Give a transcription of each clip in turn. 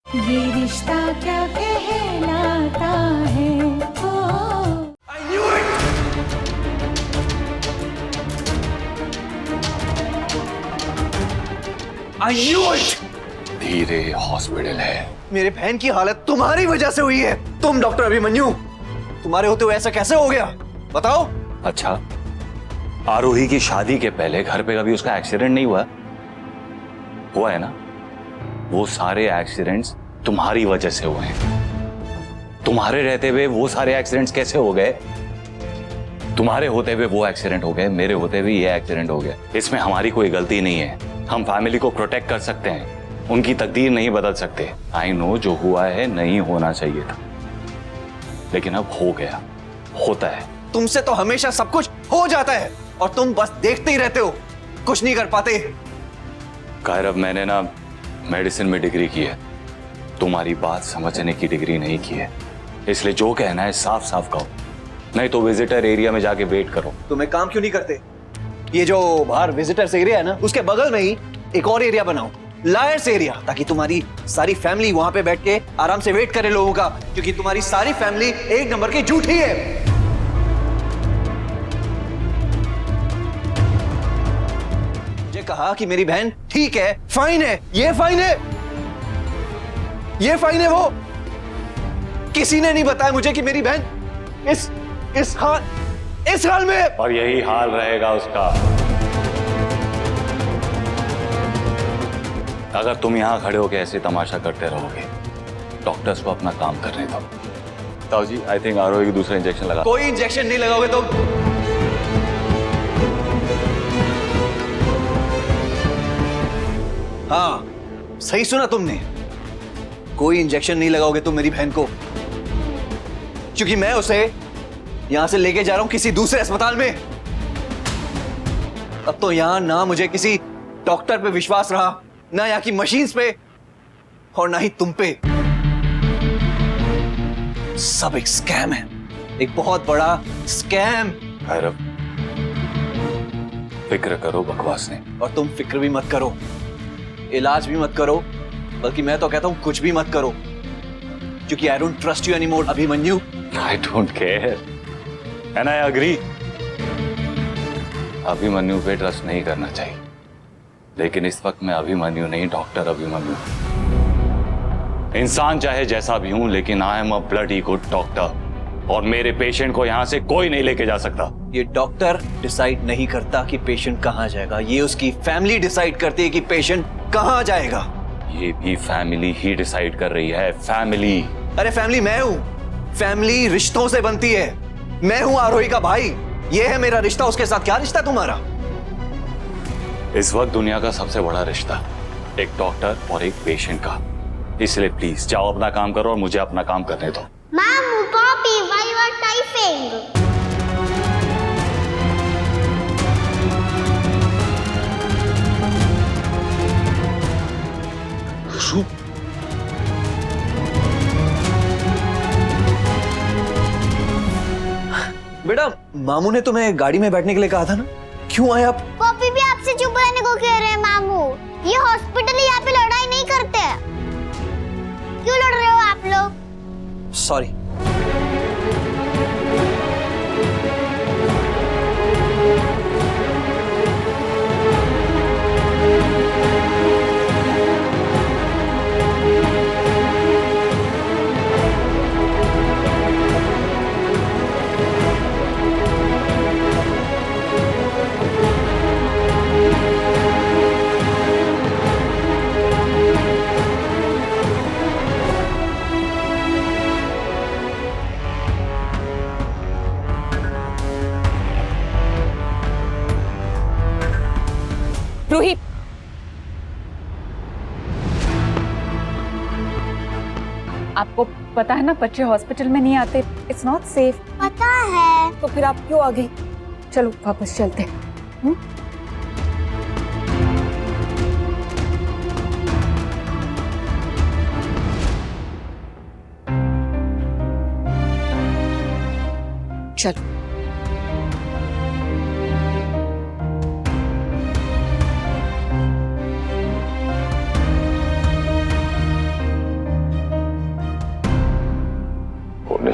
ये रिश्ता क्या कहलाता है ओ I knew it! I knew it! धीरे हॉस्पिटल है। मेरे बहन की हालत तुम्हारी वजह से हुई है। तुम डॉक्टर अभिमन्यु, तुम्हारे होते हुए ऐसा कैसे हो गया? बताओ। अच्छा, आरोही की शादी के पहले घर पे कभी उसका एक्सीडेंट नहीं हुआ? हुआ है ना? वो सारे एक्सीडेंट्स तुम्हारी वजह से हुए हैं। तुम्हारे रहते हुए वो सारे एक्सीडेंट्स कैसे हो गए? तुम्हारे होते हुए वो एक्सीडेंट हो गए, मेरे होते हुए ये एक्सीडेंट हो गया। इसमें हमारी कोई गलती नहीं है। हम फैमिली को प्रोटेक्ट कर सकते हैं, उनकी तकदीर नहीं बदल सकते। आई नो जो हुआ है नहीं होना चाहिए था, लेकिन अब हो गया, होता है। तुमसे तो हमेशा सब कुछ हो जाता है और तुम बस देखते ही रहते हो, कुछ नहीं कर पाते। कायरव, मैंने ना मेडिसिन में डिग्री की है, तुम्हारी बात समझने की डिग्री नहीं की है। इसलिए जो कहना है साफ साफ कहो, नहीं तो विजिटर एरिया में जाके वेट करो। तुम एक काम क्यों नहीं करते? ये जो बाहर विजिटर्स एरिया है ना, उसके बगल में ही एक और एरिया बनाओ, लायर्स एरिया, ताकि तुम्हारी सारी फैमिली वहां पे बैठ के आराम से वेट करे लोगों का, क्योंकि तुम्हारी सारी फैमिली एक नंबर की झूठी है। मुझे कहा कि मेरी बहन ठीक है, फाइन है, ये फाइन है, ये फाइन है। वो किसी ने नहीं बताया मुझे कि मेरी बहन इस हाल में है। और यही हाल रहेगा उसका। अगर तुम यहां खड़े होकर ऐसे तमाशा करते रहोगे, डॉक्टर्स को अपना काम करने दो। ताऊ जी, आई थिंक आरोही की दूसरा इंजेक्शन लगा। कोई इंजेक्शन नहीं लगाओगे तुम। हाँ, सही सुना तुमने, कोई इंजेक्शन नहीं लगाओगे तुम मेरी बहन को, क्योंकि मैं उसे यहां से लेके जा रहा हूं किसी दूसरे अस्पताल में। अब तो यहां ना मुझे किसी डॉक्टर पे विश्वास रहा, ना यहाँ की मशीन्स पे, और ना ही तुम पे। सब एक स्कैम है, एक बहुत बड़ा स्कैम। कायरव, फिक्र करो बकवास नहीं। और तुम फिक्र भी मत करो, इलाज भी मत करो, बल्कि मैं तो कहता हूं कुछ भी मत करो, क्योंकि I don't trust you anymore Abhimanyu. I don't care and I agree. Abhimanyu पे ट्रस्ट नहीं करना चाहिए, लेकिन इस वक्त मैं अभिमन्यु नहीं, डॉक्टर अभिमन्यु। इंसान चाहे जैसा भी हूं, लेकिन I am a bloody good doctor, और मेरे पेशेंट को यहां से कोई नहीं लेके जा सकता। ये डॉक्टर डिसाइड नहीं करता कि पेशेंट कहां जाएगा, ये उसकी फैमिली डिसाइड करती है कि पेशेंट कहां जाएगा। ये भी फैमिली ही डिसाइड कर रही है। फैमिली? अरे फैमिली मैं हूं, फैमिली रिश्तों से बनती है। मैं हूं आरोही का भाई, ये है मेरा रिश्ता, उसके साथ क्या रिश्ता तुम्हारा? इस वक्त दुनिया का सबसे बड़ा रिश्ता एक डॉक्टर और एक पेशेंट का। इसलिए प्लीज जाओ, अपना काम करो और मुझे अपना काम करने दो। Mamu, Poppy, why you are typing? खुशबू, बेटा मामू ने तुम्हें गाड़ी में बैठने के लिए कहा था ना, क्यों आए आप? पॉपी भी आपसे चुप रहने को कह रहे हैं मामू। ये हॉस्पिटल है, यहाँ पे लड़ाई नहीं करते। क्यों लड़ रहे हो आप लोग? सॉरी। रूही, आपको पता है ना बच्चे हॉस्पिटल में नहीं आते, इट्स नॉट सेफ। पता है। तो फिर आप क्यों आ गई? चलो वापस चलते हैं। चलो।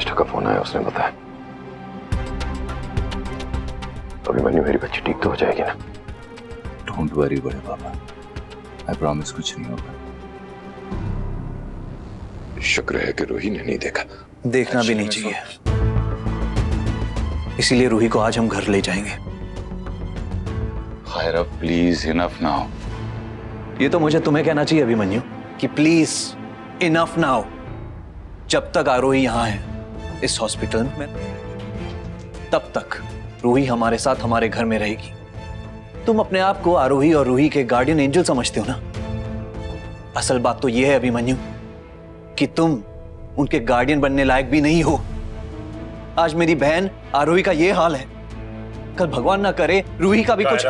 मिनिस्टर का फोन आया, उसने बताया अभिमन्यु मेरी बच्ची ठीक तो हो जाएगी ना? डोंट वरी बड़े पापा, आई प्रॉमिस कुछ नहीं होगा। शुक्र है कि रूही ने नहीं देखा। देखना भी नहीं चाहिए, इसीलिए रूही को आज हम घर ले जाएंगे। खैर अब प्लीज इनफ नाउ। ये तो मुझे तुम्हें कहना चाहिए अभिमन्यु कि प्लीज इनफ नाउ। जब तक आरोही यहां है इस हॉस्पिटल में, तब तक रूही हमारे साथ हमारे घर में रहेगी। तुम अपने आप को आरोही और रूही के गार्डियन एंजल समझते हो ना? असल बात तो यह है अभिमन्यु कि तुम उनके गार्डियन बनने लायक भी नहीं हो। आज मेरी बहन आरोही का यह हाल है, कल भगवान ना करे रूही का भी कुछ।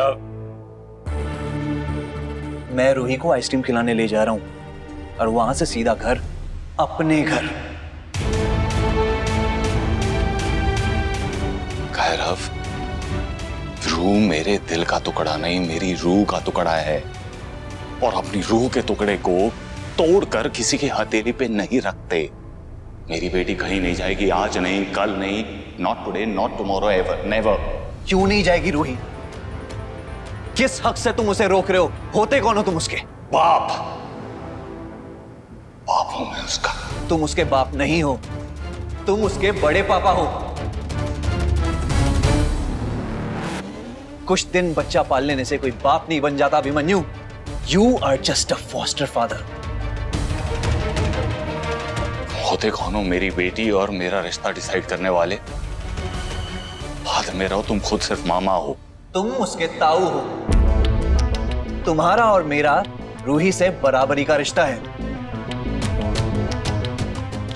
मैं रूही को आइसक्रीम खिलाने ले जा रहा हूं और वहां से सीधा घर, अपने घर। कैरव, रूह मेरे दिल का टुकड़ा नहीं, मेरी रूह का टुकड़ा है, और अपनी रूह के टुकड़े को तोड़कर किसी की हथेली पे नहीं रखते। मेरी बेटी कहीं नहीं जाएगी, आज नहीं, कल नहीं, not today, not tomorrow, ever, never. क्यों नहीं जाएगी रूही? किस हक से तुम उसे रोक रहे हो? होते कौन हो तुम उसके? बाप। बाप हूं मैं उसका। तुम उसके बाप नहीं हो, तुम उसके बड़े पापा हो। कुछ दिन बच्चा पाल लेने से कोई बाप नहीं बन जाता Abhimanyu. You are just a foster father. होते कौन हो मेरी बेटी और मेरा रिश्ता डिसाइड करने वाले? फादर मेरा हो, तुम खुद सिर्फ मामा हो। तुम उसके ताऊ हो। तुम्हारा और मेरा रूही से बराबरी का रिश्ता है।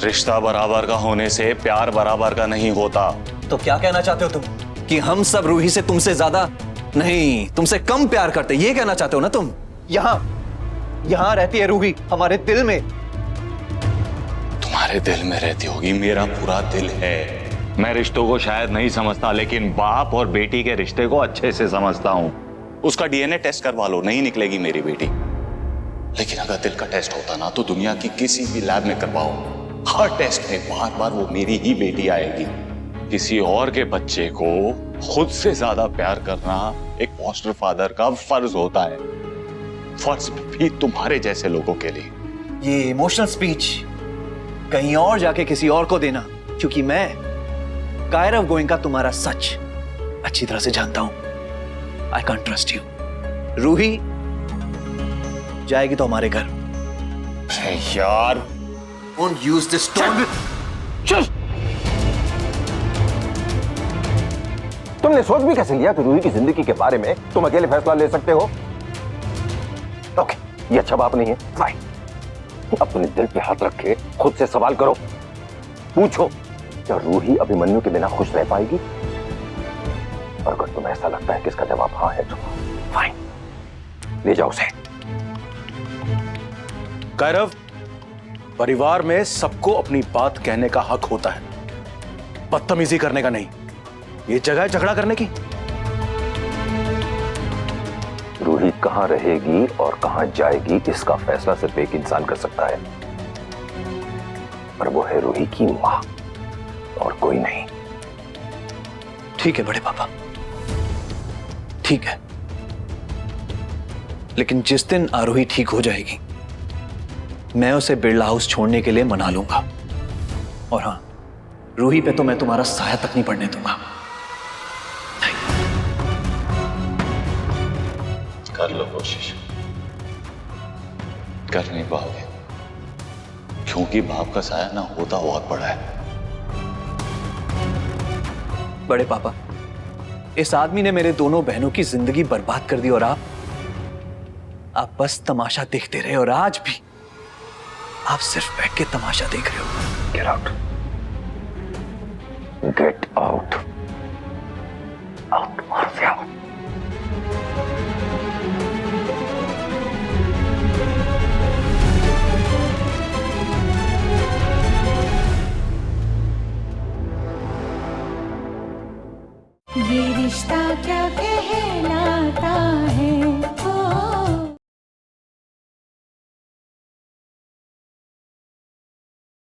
रिश्ता बराबर का होने से प्यार बराबर का नहीं होता। तो क्या कहना चाहते हो तुम? कि हम सब रूही से तुमसे ज्यादा नहीं, तुमसे कम प्यार करते, ये कहना चाहते हो ना तुम? यहां रहती है रूही हमारे दिल में। तुम्हारे दिल में रहती होगी, मेरा पूरा दिल है। मैं रिश्तों को शायद नहीं समझता, लेकिन बाप और बेटी के रिश्ते को अच्छे से समझता हूं। उसका डीएनए टेस्ट करवा लो, नहीं निकलेगी मेरी बेटी। लेकिन अगर दिल का टेस्ट होता ना, तो दुनिया की किसी भी लैब में करवाओ, हर टेस्ट में बार बार वो मेरी ही बेटी आएगी। किसी और के बच्चे को खुद से ज्यादा प्यार करना एक फॉस्टर फादर का फर्ज होता है, फर्ज भी तुम्हारे जैसे लोगों के लिए। ये इमोशनल स्पीच कहीं और जाके किसी और को देना, क्योंकि मैं कायरव गोइंका तुम्हारा सच अच्छी तरह से जानता हूं। I can't trust you. Ruhi जाएगी तो हमारे घर। यार Don't use this tone. तुमने सोच भी कैसे लिया कि रूही की जिंदगी के बारे में तुम अकेले फैसला ले सकते हो? ओके, ये अच्छा बात नहीं है। फाइन, अपने दिल पे हाथ रख के खुद से सवाल करो, पूछो क्या रूही अभिमन्यु के बिना खुश रह पाएगी? और अगर तुम्हें ऐसा लगता है कि इसका जवाब हाँ है तो फाइन, ले जाओ उसे। कैरव, परिवार में सबको अपनी बात कहने का हक होता है, बदतमीजी करने का नहीं। ये जगह है झगड़ा करने की। रूही कहां रहेगी और कहां जाएगी, इसका फैसला सिर्फ एक इंसान कर सकता है, और वो है रूही की मां, और कोई नहीं। ठीक है बड़े पापा, ठीक है, लेकिन जिस दिन आरोही ठीक हो जाएगी, मैं उसे बिरला हाउस छोड़ने के लिए मना लूंगा। और हां, रूही पे तो मैं तुम्हारा साया तक नहीं पड़ने दूंगा। कर लो कोशिश, कर नहीं पाओगे, क्योंकि बाप का साया ना होता बहुत बड़ा है। बड़े पापा, इस आदमी ने मेरे दोनों बहनों की जिंदगी बर्बाद कर दी, और आप बस तमाशा देखते रहे, और आज भी आप सिर्फ बैठ के तमाशा देख रहे हो। Get out, get out.